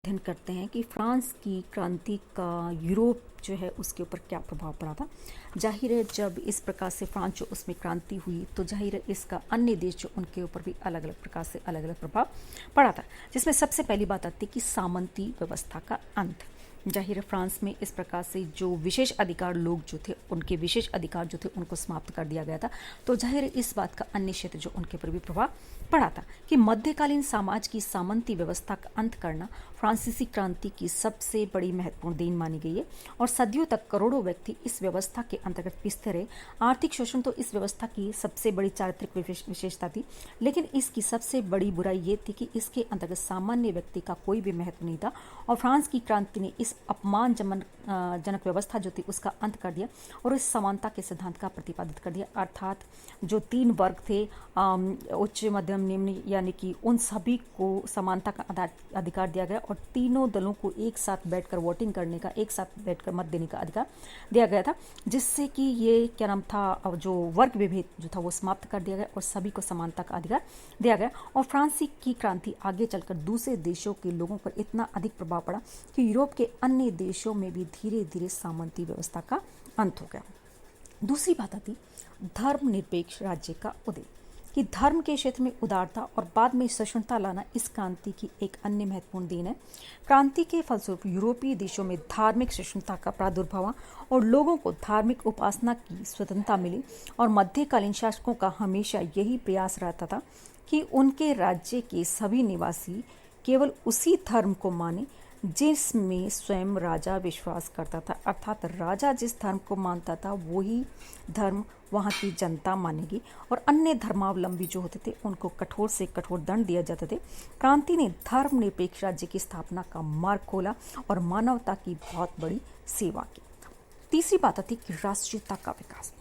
अध्ययन करते हैं कि फ्रांस की क्रांति का यूरोप जो है उसके ऊपर क्या प्रभाव पड़ा था। जाहिर है जब इस प्रकार से फ्रांस जो उसमें क्रांति हुई तो जाहिर है इसका अन्य देश जो उनके ऊपर भी अलग अलग प्रकार से अलग अलग प्रभाव पड़ा था, जिसमें सबसे पहली बात आती है कि सामंती व्यवस्था का अंत। जाहिर है फ्रांस में इस प्रकार से जो विशेष अधिकार लोग जो थे उनके विशेष अधिकार जो थे उनको समाप्त कर दिया गया था। तो जाहिर है इस बात का अन्य क्षेत्र जो उनके ऊपर भी प्रभाव पड़ा था कि मध्यकालीन समाज की सामंती व्यवस्था का अंत करना फ्रांसीसी क्रांति की सबसे बड़ी महत्वपूर्ण देन मानी गई है और सदियों तक करोड़ों व्यक्ति इस व्यवस्था के अंतर्गत पिसते रहे। आर्थिक शोषण तो इस व्यवस्था की सबसे बड़ी चारित्रिक विशेषता थी, लेकिन इसकी सबसे बड़ी बुराई ये थी कि इसके अंतर्गत सामान्य व्यक्ति का कोई भी महत्व नहीं था और फ्रांस की क्रांति ने इस जनक व्यवस्था जो थी उसका अंत कर दिया और इस समानता के सिद्धांत का प्रतिपादित कर दिया। अर्थात जो तीन वर्ग थे, उच्च मध्यम निम्न, यानी कि उन सभी को समानता का अधिकार दिया गया और तीनों दलों को एक साथ बैठकर वोटिंग करने का, एक साथ बैठकर मत देने का अधिकार दिया गया था, जिससे कि ये क्या नाम था, जो वर्ग विभेद जो था वो समाप्त कर दिया गया और सभी को समानता का अधिकार दिया गया। और फ्रांसी की क्रांति आगे चलकर दूसरे देशों के लोगों पर इतना अधिक प्रभाव पड़ा कि यूरोप के अन्य देशों में भी धीरे धीरे सामंती व्यवस्था का अंत हो गया। दूसरी बात आती धर्मनिरपेक्ष राज्य का उदय, कि धर्म के क्षेत्र में उदारता और बाद में सहिष्णुता लाना इस क्रांति की एक अन्य महत्वपूर्ण देन है। क्रांति के फलस्वरूप यूरोपीय देशों में धार्मिक सहिष्णुता का प्रादुर्भाव और लोगों को धार्मिक उपासना की स्वतंत्रता मिली और मध्यकालीन शासकों का हमेशा यही प्रयास रहता था कि उनके राज्य के सभी निवासी केवल उसी धर्म को माने जिसमें स्वयं राजा विश्वास करता था। अर्थात राजा जिस धर्म को मानता था वही धर्म वहाँ की जनता मानेगी और अन्य धर्मावलंबी जो होते थे उनको कठोर से कठोर दंड दिया जाते थे। क्रांति ने धर्मनिरपेक्ष राज्य की स्थापना का मार्ग खोला और मानवता की बहुत बड़ी सेवा की। तीसरी बात आती कि राष्ट्रीयता का विकास,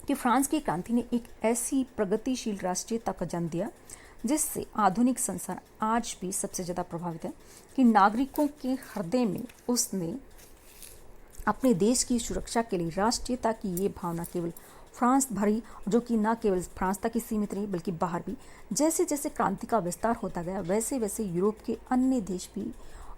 कि फ्रांस की क्रांति ने एक ऐसी प्रगतिशील राष्ट्रीयता का जन्म दिया जिससे आधुनिक संसार आज भी सबसे ज़्यादा प्रभावित है, कि नागरिकों के हृदय में उसने अपने देश की सुरक्षा के लिए राष्ट्रीयता की ये भावना केवल फ्रांस भरी, जो कि न केवल फ्रांस तक ही सीमित रही बल्कि बाहर भी। जैसे जैसे क्रांति का विस्तार होता गया वैसे वैसे यूरोप के अन्य देश भी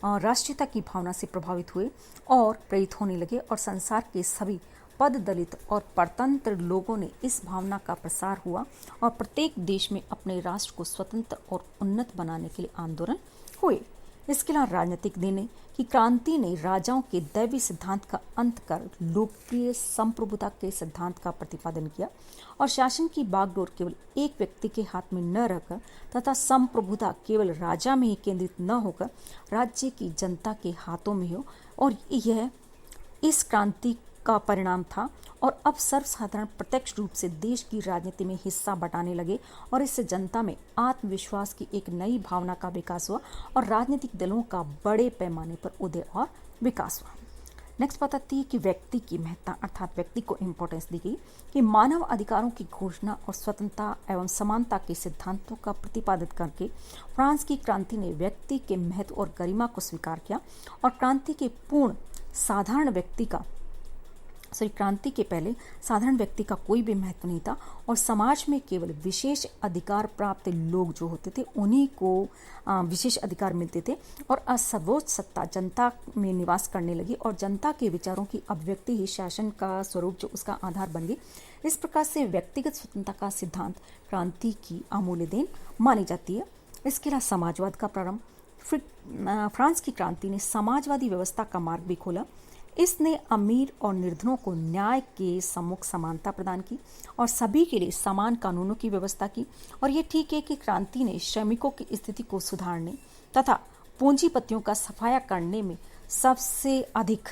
राष्ट्रीयता की भावना से प्रभावित हुए और प्रेरित होने लगे और संसार के सभी पद दलित और परतंत्र लोगों ने इस भावना का प्रसार हुआ और प्रत्येक देश में अपने राष्ट्र को स्वतंत्र और उन्नत बनाने के लिए आंदोलन हुए। इसके अलावा राजनीतिक देने की क्रांति ने राजाओं के दैवी सिद्धांत का अंत कर लोकप्रिय संप्रभुता के सिद्धांत का प्रतिपादन किया और शासन की बागडोर केवल एक व्यक्ति के हाथ में न रहकर तथा संप्रभुता केवल राजा में ही केंद्रित न होकर राज्य की जनता के हाथों में हो। और यह इस क्रांति का परिणाम था और अब सर्वसाधारण प्रत्यक्ष रूप से देश की राजनीति में हिस्सा बटाने लगे और इससे जनता में आत्मविश्वास की एक नई भावना का विकास हुआ और राजनीतिक दलों का बड़े पैमाने पर उदय और विकास हुआ। नेक्स्ट बात आती है कि व्यक्ति की महत्ता, अर्थात व्यक्ति को इम्पोर्टेंस दी गई, कि मानव अधिकारों की घोषणा और स्वतंत्रता एवं समानता के सिद्धांतों का प्रतिपादित करके फ्रांस की क्रांति ने व्यक्ति के महत्व और गरिमा को स्वीकार किया और क्रांति के पहले साधारण व्यक्ति का कोई भी महत्व नहीं था और समाज में केवल विशेष अधिकार प्राप्त लोग जो होते थे उन्हीं को विशेष अधिकार मिलते थे और सर्वोच्च सत्ता जनता में निवास करने लगी और जनता के विचारों की अभिव्यक्ति ही शासन का स्वरूप जो उसका आधार बन गई। इस प्रकार से व्यक्तिगत स्वतंत्रता का सिद्धांत क्रांति की अमूल्य देन मानी जाती है। इसके अलावा समाजवाद का प्रारंभ, फ्रांस की क्रांति ने समाजवादी व्यवस्था का मार्ग भी खोला। इसने अमीर और निर्धनों को न्याय के सम्मुख समानता प्रदान की और सभी के लिए समान कानूनों की व्यवस्था की। और ये ठीक है कि क्रांति ने श्रमिकों की स्थिति को सुधारने तथा पूंजीपतियों का सफाया करने में सबसे अधिक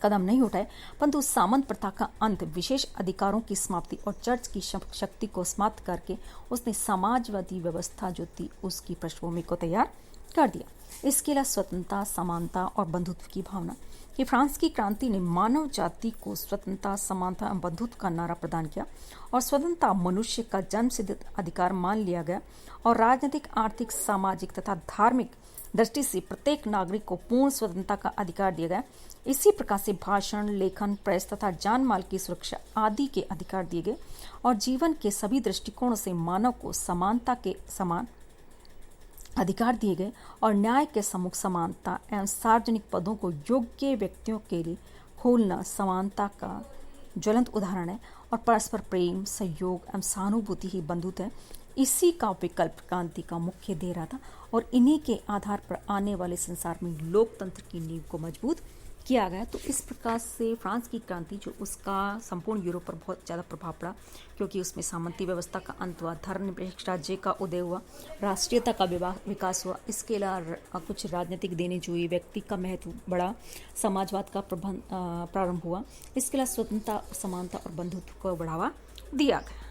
कदम नहीं उठाए, परंतु सामंत प्रथा का अंत, विशेष अधिकारों की समाप्ति और चर्च की शक्ति को समाप्त करके उसने समाजवादी व्यवस्था जो थी उसकी पृष्ठभूमि को तैयार कर दिया। इसके अलावा स्वतंत्रता, समानता और बंधुत्व की भावना, कि फ्रांस की क्रांति ने मानव जाति को स्वतंत्रता, समानता एवं बंधुत्व का नारा प्रदान किया और स्वतंत्रता मनुष्य का जन्मसिद्ध अधिकार मान लिया गया और राजनीतिक, आर्थिक, सामाजिक तथा धार्मिक दृष्टि से प्रत्येक नागरिक को पूर्ण स्वतंत्रता का अधिकार दिया गया। इसी प्रकार से भाषण, लेखन, प्रेस तथा जान माल की सुरक्षा आदि के अधिकार दिए गए और जीवन के सभी दृष्टिकोणों से मानव को समानता के समान अधिकार दिए गए और न्याय के सम्मुख समानता एवं सार्वजनिक पदों को योग्य व्यक्तियों के लिए खोलना समानता का ज्वलंत उदाहरण है। और परस्पर प्रेम, सहयोग एवं सहानुभूति ही बंधुत्व है। इसी का विकल्प क्रांति का मुख्य दे रहा था और इन्हीं के आधार पर आने वाले संसार में लोकतंत्र की नींव को मजबूत किया गया। तो इस प्रकार से फ्रांस की क्रांति जो उसका संपूर्ण यूरोप पर बहुत ज़्यादा प्रभाव पड़ा, क्योंकि उसमें सामंती व्यवस्था का अंत हुआ, धर्मनिरपेक्ष राज्य का उदय हुआ, राष्ट्रीयता का विकास हुआ, इसके अलावा कुछ राजनीतिक देने जो हुई, व्यक्ति का महत्व बढ़ा, समाजवाद का प्रारंभ हुआ, इसके अलावा स्वतंत्रता, समानता और बंधुत्व को बढ़ावा दिया गया।